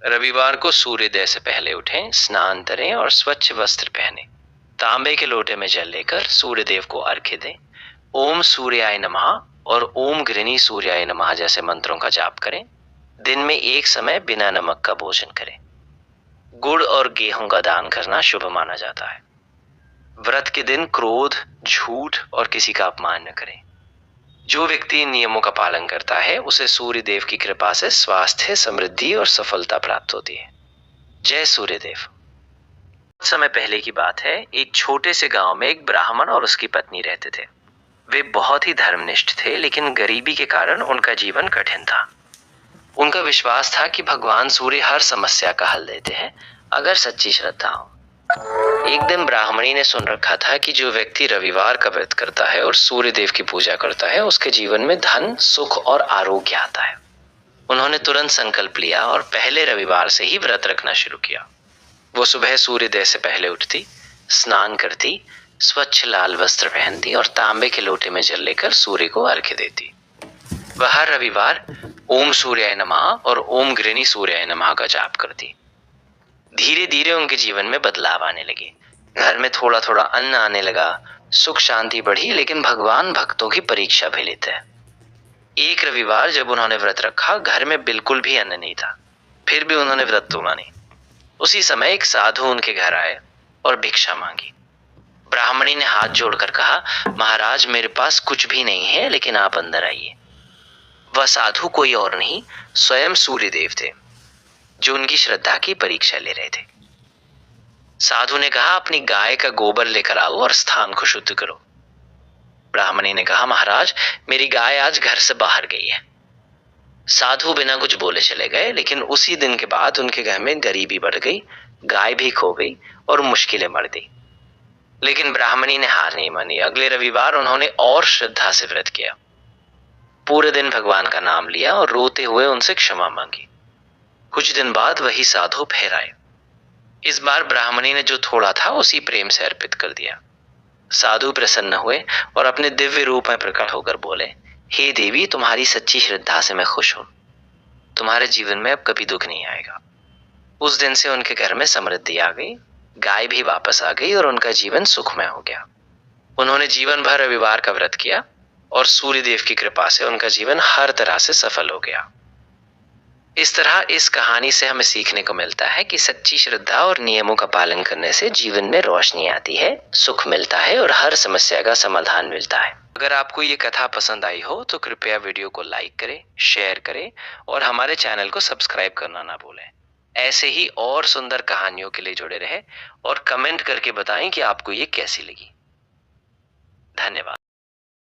रविवार को सूर्योदय से पहले उठें, स्नान करें और स्वच्छ वस्त्र पहनें। तांबे के लोटे में जल लेकर सूर्यदेव को अर्घ्य दें। ओम सूर्याय नमः और ओम गृणी सूर्याय नमः जैसे मंत्रों का जाप करें। दिन में एक समय बिना नमक का भोजन करें। गुड़ और गेहूं का दान करना शुभ माना जाता है। व्रत के दिन क्रोध, झूठ और किसी का अपमान न करें। जो व्यक्ति इन नियमों का पालन करता है उसे सूर्य देव की कृपा से स्वास्थ्य, समृद्धि और सफलता प्राप्त होती है। जय सूर्यदेव। कुछ समय पहले की बात है, एक छोटे से गांव में एक ब्राह्मण और उसकी पत्नी रहते थे। वे बहुत ही धर्मनिष्ठ थे, लेकिन गरीबी के कारण उनका जीवन कठिन था। उनका विश्वास था कि भगवान सूर्य हर समस्या का हल देते हैं, अगर सच्ची श्रद्धा हो। एक दिन ब्राह्मणी ने सुन रखा था कि जो व्यक्ति रविवार का व्रत करता है और सूर्य देव की पूजा करता है, उसके जीवन में धन, सुख और आरोग्य आता है। उन्होंने तुरंत संकल्प लिया और पहले रविवार से ही व्रत रखना शुरू किया। वो सुबह सूर्योदय से पहले उठती, स्नान करती, स्वच्छ लाल वस्त्र पहनती और तांबे के लोटे में जल लेकर सूर्य को अर्घ्य देती। वह हर रविवार ओम सूर्याय नमः और ओम गृणी सूर्याय नमः का जाप करती। धीरे धीरे उनके जीवन में बदलाव आने लगे। घर में थोड़ा थोड़ा अन्न आने लगा, सुख शांति बढ़ी, लेकिन भगवान भक्तों की परीक्षा भी लेते हैं। एक रविवार जब उन्होंने व्रत रखा, घर में बिल्कुल भी अन्न नहीं था, फिर भी उन्होंने व्रत तोड़ा नहीं। उसी समय एक साधु उनके घर आए और भिक्षा मांगी। ब्राह्मणी ने हाथ जोड़कर कहा, महाराज मेरे पास कुछ भी नहीं है, लेकिन आप अंदर आइए। वह साधु कोई और नहीं, स्वयं सूर्यदेव थे, जो उनकी श्रद्धा की परीक्षा ले रहे थे। साधु ने कहा, अपनी गाय का गोबर लेकर आओ और स्थान को शुद्ध करो। ब्राह्मणी ने कहा, महाराज मेरी गाय आज घर से बाहर गई है। साधु बिना कुछ बोले चले गए, लेकिन उसी दिन के बाद उनके घर में गरीबी बढ़ गई, गाय भी खो गई और मुश्किलें बढ़ गई। लेकिन ब्राह्मणी ने हार नहीं मानी। अगले रविवार उन्होंने और श्रद्धा से व्रत किया। पूरे दिन भगवान का नाम लिया और रोते हुए उनसे क्षमा मांगी। कुछ दिन बाद वही साधु फिर आए। इस बार ब्राह्मणी ने जो थोड़ा था उसी प्रेम से अर्पित कर दिया। साधु प्रसन्न हुए और अपने दिव्य रूप में प्रकट होकर बोले, हे देवी, तुम्हारी सच्ची श्रद्धा से मैं खुश हूं। तुम्हारे जीवन में अब कभी दुख नहीं आएगा। उस दिन से उनके घर में समृद्धि आ गई, गाय भी वापस आ गई और उनका जीवन सुखमय हो गया। उन्होंने जीवन भर रविवार का व्रत किया और सूर्यदेव की कृपा से उनका जीवन हर तरह से सफल हो गया। इस तरह इस कहानी से हमें सीखने को मिलता है कि सच्ची श्रद्धा और नियमों का पालन करने से जीवन में रोशनी आती है, सुख मिलता है और हर समस्या का समाधान मिलता है। अगर आपको ये कथा पसंद आई हो तो कृपया वीडियो को लाइक करें, शेयर करें और हमारे चैनल को सब्सक्राइब करना ना भूलें। ऐसे ही और सुंदर कहानियों के लिए जुड़े रहें और कमेंट करके बताएं कि आपको ये कैसी लगी। धन्यवाद।